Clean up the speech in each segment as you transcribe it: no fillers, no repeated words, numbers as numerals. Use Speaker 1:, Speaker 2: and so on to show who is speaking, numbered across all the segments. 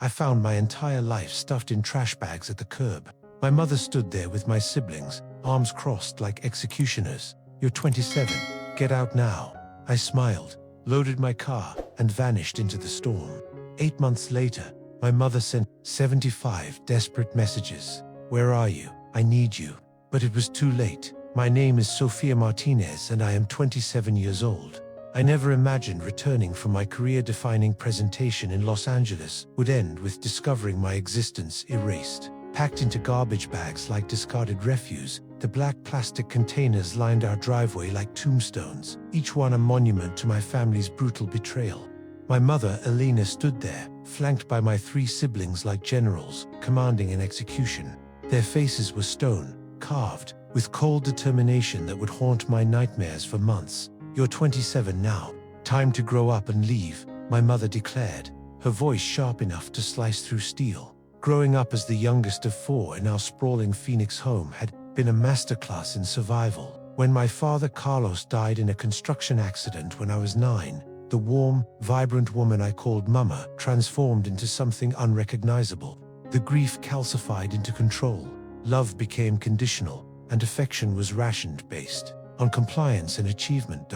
Speaker 1: I found my entire life stuffed in trash bags at the curb. My mother stood there with my siblings, arms crossed like executioners. "You're 27. Get out now." I smiled, loaded my car, and vanished into the storm. 8 months later, my mother sent 75 desperate messages. "Where are you? I need you." But it was too late. My name is Sofia Martinez and I am 27 years old. I never imagined returning from my career-defining presentation in Los Angeles would end with discovering my existence erased. Packed into garbage bags like discarded refuse, the black plastic containers lined our driveway like tombstones, each one a monument to my family's brutal betrayal. My mother, Elena, stood there, flanked by my 3 siblings like generals, commanding an execution. Their faces were stone, carved, with cold determination that would haunt my nightmares for months. "You're 27 now. Time to grow up and leave," my mother declared, her voice sharp enough to slice through steel. Growing up as the youngest of 4 in our sprawling Phoenix home had been a masterclass in survival. When my father Carlos died in a construction accident when I was 9, the warm, vibrant woman I called Mama transformed into something unrecognizable. The grief calcified into control. Love became conditional, and affection was rationed-based on compliance and achievement.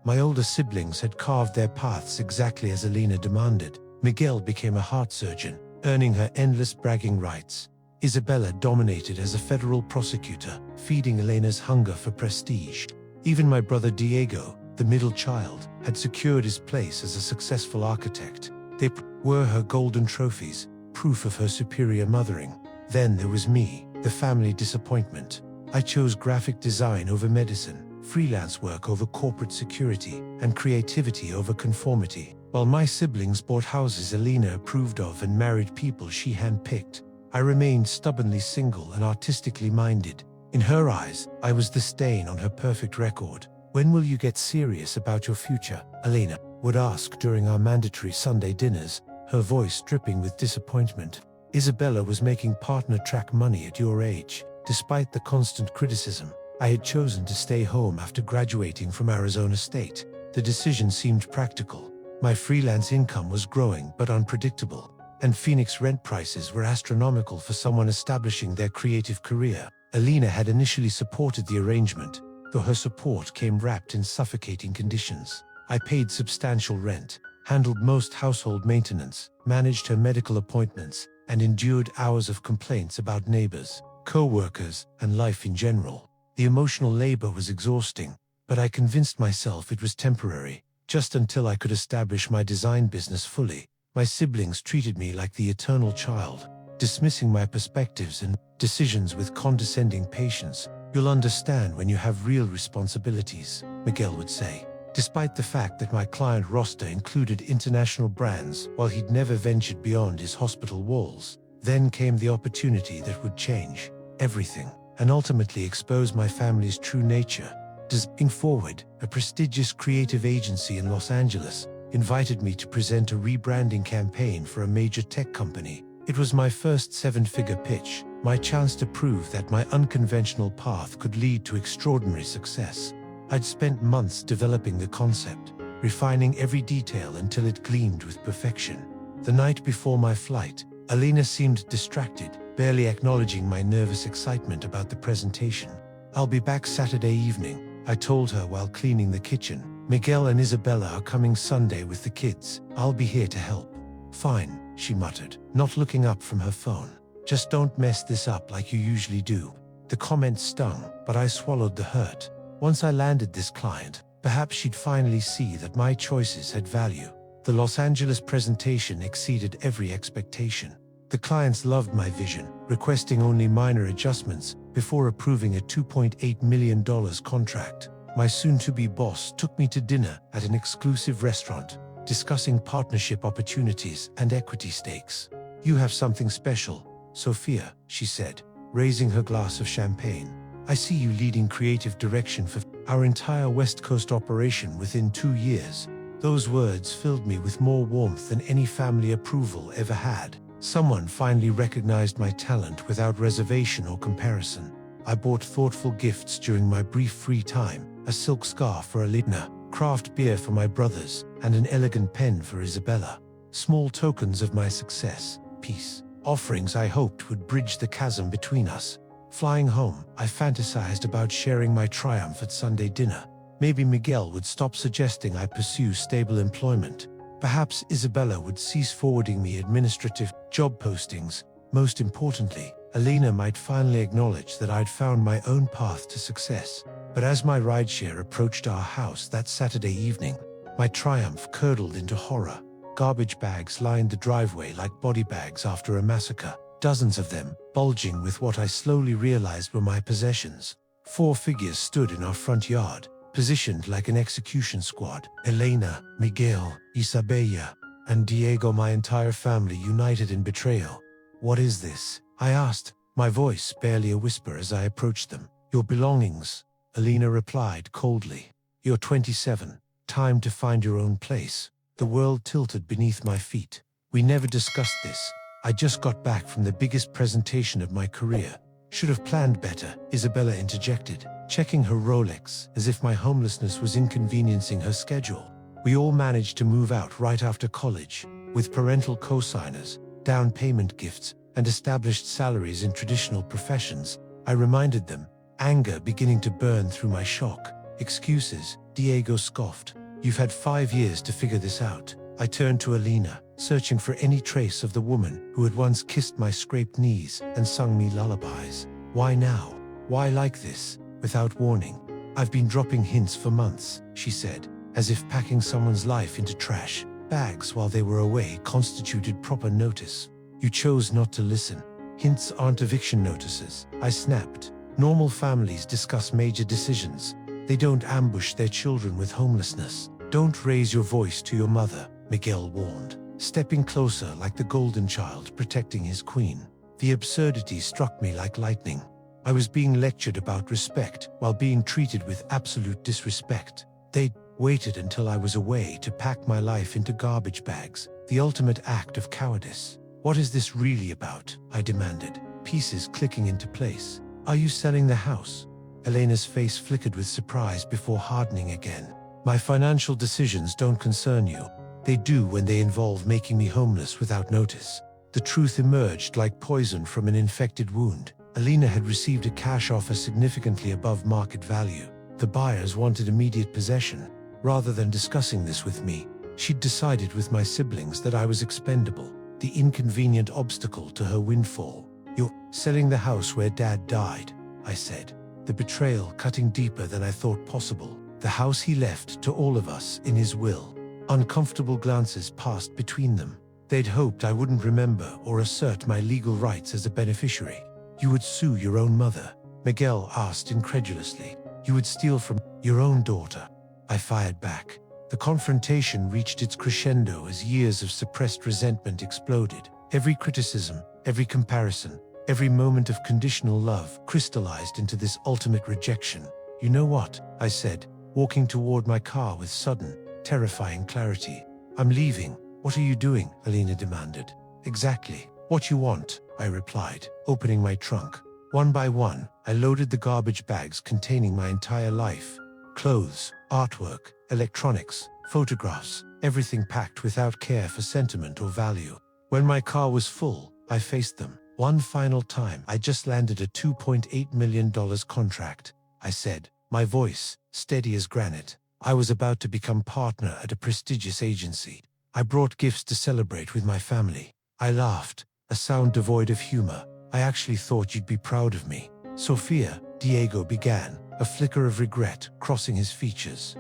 Speaker 1: My older siblings had carved their paths exactly as Elena demanded. Miguel became a heart surgeon, earning her endless bragging rights. Isabella dominated as a federal prosecutor, feeding Elena's hunger for prestige. Even my brother Diego, the middle child, had secured his place as a successful architect. They were her golden trophies, proof of her superior mothering. Then there was me, the family disappointment. I chose graphic design over medicine, freelance work over corporate security, and creativity over conformity. While my siblings bought houses Elena approved of and married people she handpicked, I remained stubbornly single and artistically minded. In her eyes, I was the stain on her perfect record. "When will you get serious about your future?" Elena would ask during our mandatory Sunday dinners, her voice dripping with disappointment. "Isabella was making partner track money at your age." Despite the constant criticism, I had chosen to stay home after graduating from Arizona State. The decision seemed practical. My freelance income was growing but unpredictable, and Phoenix rent prices were astronomical for someone establishing their creative career. Elena had initially supported the arrangement, though her support came wrapped in suffocating conditions. I paid substantial rent, handled most household maintenance, managed her medical appointments, and endured hours of complaints about neighbors, co-workers, and life in general. The emotional labor was exhausting, but I convinced myself it was temporary. Just until I could establish my design business fully, my siblings treated me like the eternal child, dismissing my perspectives and decisions with condescending patience. "You'll understand when you have real responsibilities," Miguel would say. Despite the fact that my client roster included international brands while he'd never ventured beyond his hospital walls, then came the opportunity that would change everything, and ultimately expose my family's true nature. Designing Forward, a prestigious creative agency in Los Angeles, invited me to present a rebranding campaign for a major tech company. It was my first 7-figure pitch, my chance to prove that my unconventional path could lead to extraordinary success. I'd spent months developing the concept, refining every detail until it gleamed with perfection. The night before my flight, Elena seemed distracted, barely acknowledging my nervous excitement about the presentation. "I'll be back Saturday evening," I told her while cleaning the kitchen. "Miguel and Isabella are coming Sunday with the kids. I'll be here to help." "Fine," she muttered, not looking up from her phone. "Just don't mess this up like you usually do." The comment stung, but I swallowed the hurt. Once I landed this client, perhaps she'd finally see that my choices had value. The Los Angeles presentation exceeded every expectation. The clients loved my vision, requesting only minor adjustments before approving a $2.8 million contract. My soon-to-be boss took me to dinner at an exclusive restaurant, discussing partnership opportunities and equity stakes. "You have something special, Sophia," she said, raising her glass of champagne. "I see you leading creative direction for our entire West Coast operation within 2 years." Those words filled me with more warmth than any family approval ever had. Someone finally recognized my talent without reservation or comparison. I bought thoughtful gifts during my brief free time: a silk scarf for Elena, craft beer for my brothers, and an elegant pen for Isabella. Small tokens of my success, peace. Offerings I hoped would bridge the chasm between us. Flying home, I fantasized about sharing my triumph at Sunday dinner. Maybe Miguel would stop suggesting I pursue stable employment. Perhaps Isabella would cease forwarding me administrative job postings. Most importantly, Elena might finally acknowledge that I'd found my own path to success. But as my rideshare approached our house that Saturday evening, my triumph curdled into horror. Garbage bags lined the driveway like body bags after a massacre, dozens of them, bulging with what I slowly realized were my possessions. 4 figures stood in our front yard, positioned like an execution squad. Elena, Miguel, Isabella, and Diego, my entire family united in betrayal. "What is this?" I asked, my voice barely a whisper as I approached them. "Your belongings," Elena replied coldly. "You're 27. Time to find your own place." The world tilted beneath my feet. "We never discussed this. I just got back from the biggest presentation of my career." "Should have planned better," Isabella interjected, checking her Rolex as if my homelessness was inconveniencing her schedule. "We all managed to move out right after college, with parental co-signers, down payment gifts, and established salaries in traditional professions," I reminded them, anger beginning to burn through my shock. "Excuses," Diego scoffed. "You've had 5 years to figure this out." I turned to Elena, searching for any trace of the woman who had once kissed my scraped knees and sung me lullabies. "Why now? Why like this? Without warning?" "I've been dropping hints for months," she said, as if packing someone's life into trash bags while they were away constituted proper notice. "You chose not to listen." "Hints aren't eviction notices," I snapped. "Normal families discuss major decisions. They don't ambush their children with homelessness." "Don't raise your voice to your mother," Miguel warned, stepping closer like the golden child protecting his queen. The absurdity struck me like lightning. I was being lectured about respect while being treated with absolute disrespect. They waited until I was away to pack my life into garbage bags, the ultimate act of cowardice. "What is this really about?" I demanded, pieces clicking into place. "Are you selling the house?" Elena's face flickered with surprise before hardening again. "My financial decisions don't concern you." "They do when they involve making me homeless without notice." The truth emerged like poison from an infected wound. Elena had received a cash offer significantly above market value. The buyers wanted immediate possession. Rather than discussing this with me, she'd decided with my siblings that I was expendable, the inconvenient obstacle to her windfall. "You're selling the house where Dad died," I said, the betrayal cutting deeper than I thought possible. "The house he left to all of us in his will." Uncomfortable glances passed between them. They'd hoped I wouldn't remember or assert my legal rights as a beneficiary. "You would sue your own mother?" Miguel asked incredulously. "You would steal from your own daughter?" I fired back. The confrontation reached its crescendo as years of suppressed resentment exploded. Every criticism, every comparison, every moment of conditional love crystallized into this ultimate rejection. "You know what?" I said, walking toward my car with sudden, terrifying clarity. "I'm leaving." "What are you doing?" Elena demanded. "Exactly what you want," I replied, opening my trunk. One by one, I loaded the garbage bags containing my entire life. Clothes, artwork, electronics, photographs, everything packed without care for sentiment or value. When my car was full, I faced them. "One final time, I just landed a $2.8 million contract," I said, my voice steady as granite. I was about to become partner at a prestigious agency. I brought gifts to celebrate with my family. I laughed, a sound devoid of humor. "I actually thought you'd be proud of me." "Sophia," Diego began, a flicker of regret crossing his features.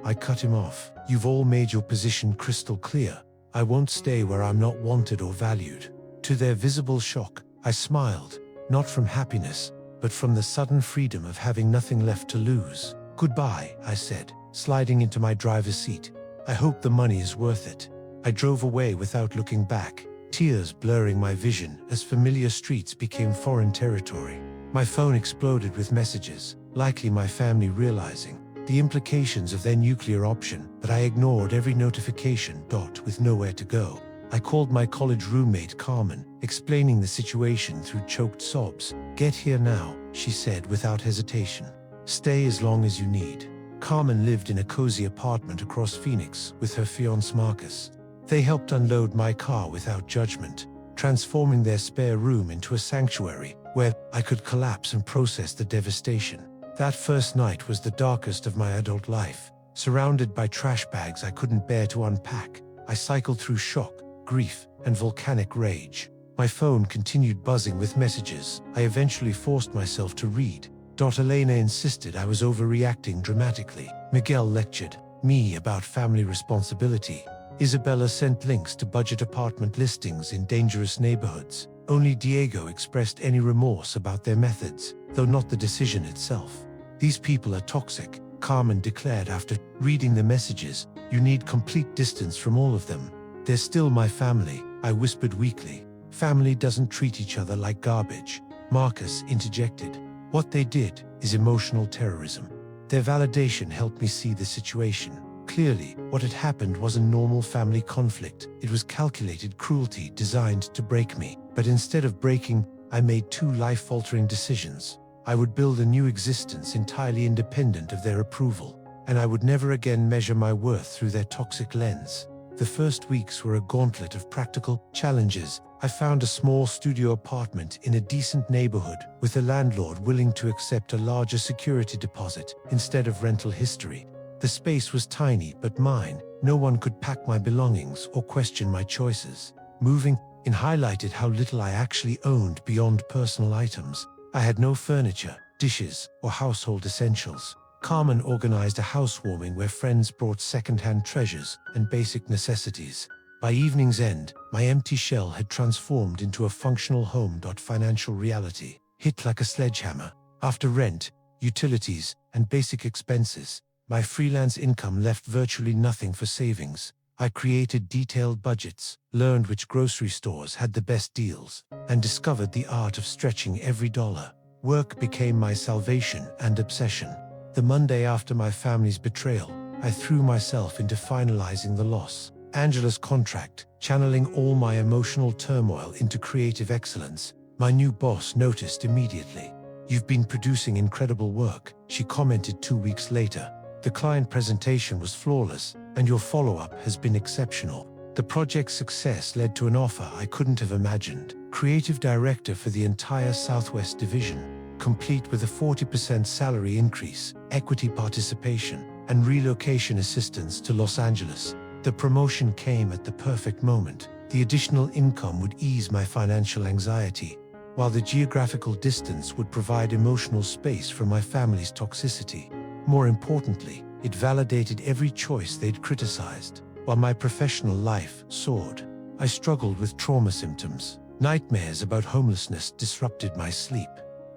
Speaker 1: I cut him off. "You've all made your position crystal clear. I won't stay where I'm not wanted or valued." To their visible shock, I smiled, not from happiness, but from the sudden freedom of having nothing left to lose. "Goodbye," I said, sliding into my driver's seat. "I hope the money is worth it." I drove away without looking back, tears blurring my vision as familiar streets became foreign territory. My phone exploded with messages, likely my family realizing the implications of their nuclear option, but I ignored every notification. With nowhere to go, I called my college roommate Carmen, explaining the situation through choked sobs. "Get here now," she said without hesitation. "Stay as long as you need." Carmen lived in a cozy apartment across Phoenix with her fiancé Marcus. They helped unload my car without judgment. transforming their spare room into a sanctuary where I could collapse and process the devastation. That first night was the darkest of my adult life. Surrounded by trash bags I couldn't bear to unpack, I cycled through shock, grief, and volcanic rage. My phone continued buzzing with messages I eventually forced myself to read. Elena insisted I was overreacting dramatically. Miguel lectured me about family responsibility. Isabella sent links to budget apartment listings in dangerous neighborhoods. Only Diego expressed any remorse about their methods, though not the decision itself. These people are toxic, Carmen declared after reading the messages. You need complete distance from all of them. They're still my family, I whispered weakly. Family doesn't treat each other like garbage, Marcus interjected. What they did is emotional terrorism. Their validation helped me see the situation. Clearly, what had happened wasn't normal family conflict. It was calculated cruelty designed to break me. But instead of breaking, I made two life-altering decisions. I would build a new existence entirely independent of their approval, and I would never again measure my worth through their toxic lens. The first weeks were a gauntlet of practical challenges. I found a small studio apartment in a decent neighborhood with a landlord willing to accept a larger security deposit instead of rental history. The space was tiny but mine. No one could pack my belongings or question my choices. Moving in highlighted how little I actually owned beyond personal items. I had no furniture, dishes, or household essentials. Carmen organized a housewarming where friends brought second-hand treasures and basic necessities. By evening's end, my empty shell had transformed into a functional home. Financial reality hit like a sledgehammer. After rent, utilities, and basic expenses, my freelance income left virtually nothing for savings. I created detailed budgets, learned which grocery stores had the best deals, and discovered the art of stretching every dollar. Work became my salvation and obsession. The Monday after my family's betrayal, I threw myself into finalizing the Los Angeles contract, channeling all my emotional turmoil into creative excellence. My new boss noticed immediately. "You've been producing incredible work," she commented 2 weeks later. "The client presentation was flawless, and your follow-up has been exceptional." The project's success led to an offer I couldn't have imagined. Creative director for the entire Southwest Division, complete with a 40% salary increase, equity participation, and relocation assistance to Los Angeles. The promotion came at the perfect moment. The additional income would ease my financial anxiety, while the geographical distance would provide emotional space from my family's toxicity. More importantly, it validated every choice they'd criticized. While my professional life soared, I struggled with trauma symptoms. Nightmares about homelessness disrupted my sleep.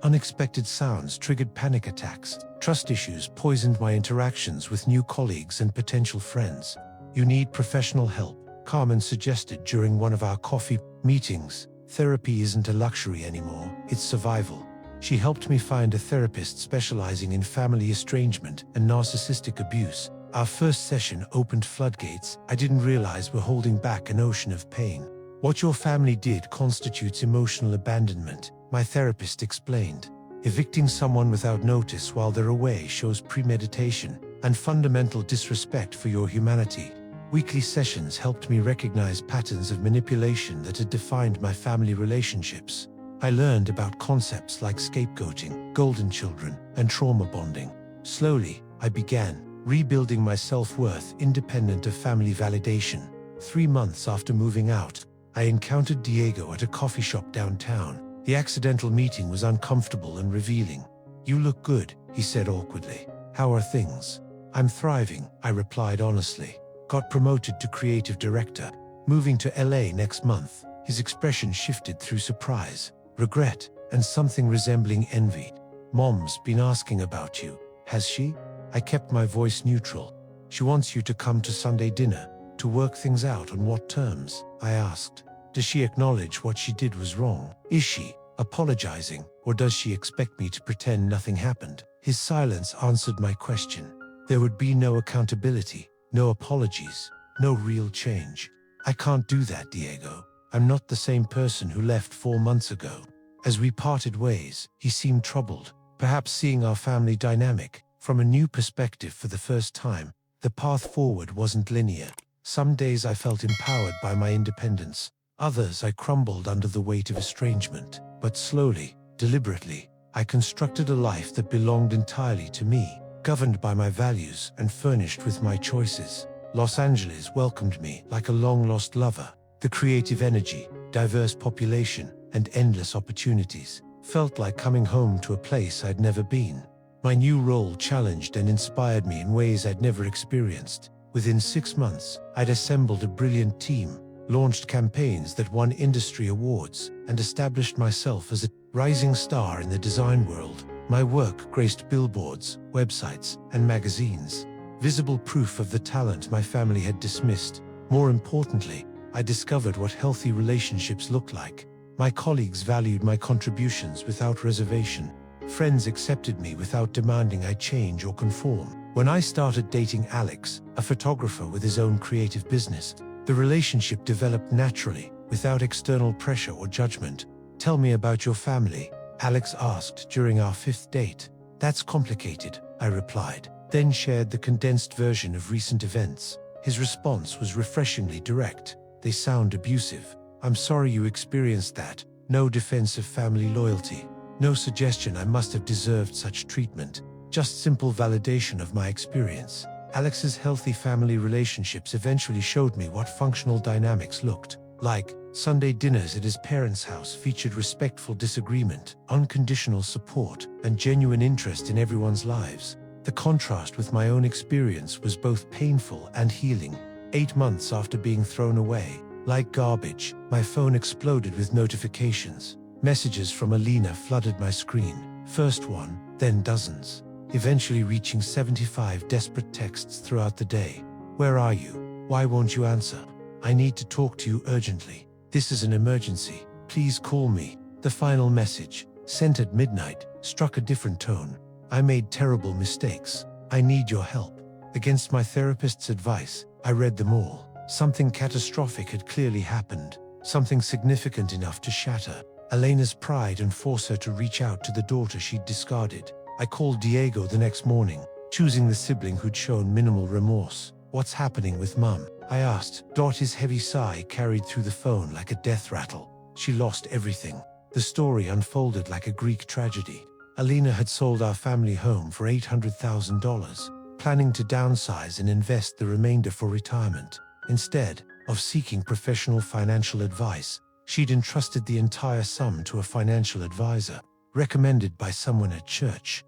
Speaker 1: Unexpected sounds triggered panic attacks. Trust issues poisoned my interactions with new colleagues and potential friends. "You need professional help," Carmen suggested during one of our coffee meetings. "Therapy isn't a luxury anymore, it's survival." She helped me find a therapist specializing in family estrangement and narcissistic abuse. Our first session opened floodgates I didn't realize were holding back an ocean of pain. "What your family did constitutes emotional abandonment," my therapist explained. "Evicting someone without notice while they're away shows premeditation and fundamental disrespect for your humanity." Weekly sessions helped me recognize patterns of manipulation that had defined my family relationships. I learned about concepts like scapegoating, golden children, and trauma bonding. Slowly, I began rebuilding my self-worth independent of family validation. 3 months after moving out, I encountered Diego at a coffee shop downtown. The accidental meeting was uncomfortable and revealing. "You look good," he said awkwardly. "How are things?" "I'm thriving," I replied honestly. "Got promoted to creative director. Moving to LA next month." His expression shifted through surprise, regret, and something resembling envy. "Mom's been asking about you, has she?" I kept my voice neutral. "She wants you to come to Sunday dinner. To work things out. On what terms?" I asked. "Does she acknowledge what she did was wrong? Is she apologizing, or does she expect me to pretend nothing happened?" His silence answered my question. There would be no accountability, no apologies, no real change. "I can't do that, Diego. I'm not the same person who left 4 months ago." As we parted ways, he seemed troubled, perhaps seeing our family dynamic from a new perspective for the first time. The path forward wasn't linear. Some days I felt empowered by my independence. Others I crumbled under the weight of estrangement. But slowly, deliberately, I constructed a life that belonged entirely to me, governed by my values and furnished with my choices. Los Angeles welcomed me like a long-lost lover. The creative energy, diverse population, and endless opportunities felt like coming home to a place I'd never been. My new role challenged and inspired me in ways I'd never experienced. Within 6 months, I'd assembled a brilliant team, launched campaigns that won industry awards, and established myself as a rising star in the design world. My work graced billboards, websites, and magazines, visible proof of the talent my family had dismissed. More importantly, I discovered what healthy relationships looked like. My colleagues valued my contributions without reservation. Friends accepted me without demanding I change or conform. When I started dating Alex, a photographer with his own creative business, the relationship developed naturally, without external pressure or judgment. "Tell me about your family," Alex asked during our 5th date. "That's complicated," I replied, then shared the condensed version of recent events. His response was refreshingly direct. "They sound abusive. I'm sorry you experienced that. No defense of family loyalty. No suggestion I must have deserved such treatment. Just simple validation of my experience." Alex's healthy family relationships eventually showed me what functional dynamics looked like. Sunday dinners at his parents' house featured respectful disagreement, unconditional support, and genuine interest in everyone's lives. The contrast with my own experience was both painful and healing. 8 months after being thrown away, like garbage, my phone exploded with notifications. Messages from Alina flooded my screen. First one, then dozens, eventually reaching 75 desperate texts throughout the day. "Where are you? Why won't you answer? I need to talk to you urgently. This is an emergency. Please call me." The final message, sent at midnight, struck a different tone. "I made terrible mistakes. I need your help." Against my therapist's advice, I read them all. Something catastrophic had clearly happened, something significant enough to shatter Elena's pride and force her to reach out to the daughter she'd discarded. I called Diego the next morning, choosing the sibling who'd shown minimal remorse. "What's happening with Mum?" I asked. His heavy sigh carried through the phone like a death rattle. "She lost everything." The story unfolded like a Greek tragedy. Alina had sold our family home for $800,000, planning to downsize and invest the remainder for retirement. Instead of seeking professional financial advice, she'd entrusted the entire sum to a financial advisor, recommended by someone at church.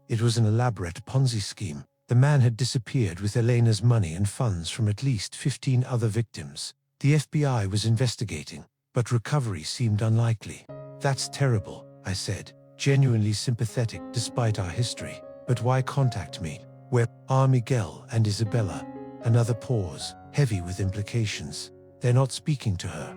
Speaker 1: It was an elaborate Ponzi scheme. The man had disappeared with Elena's money and funds from at least 15 other victims. The FBI was investigating, but recovery seemed unlikely. "That's terrible," I said, genuinely sympathetic despite our history. "But why contact me? Where are Miguel and Isabella?" Another pause, heavy with implications. "They're not speaking to her."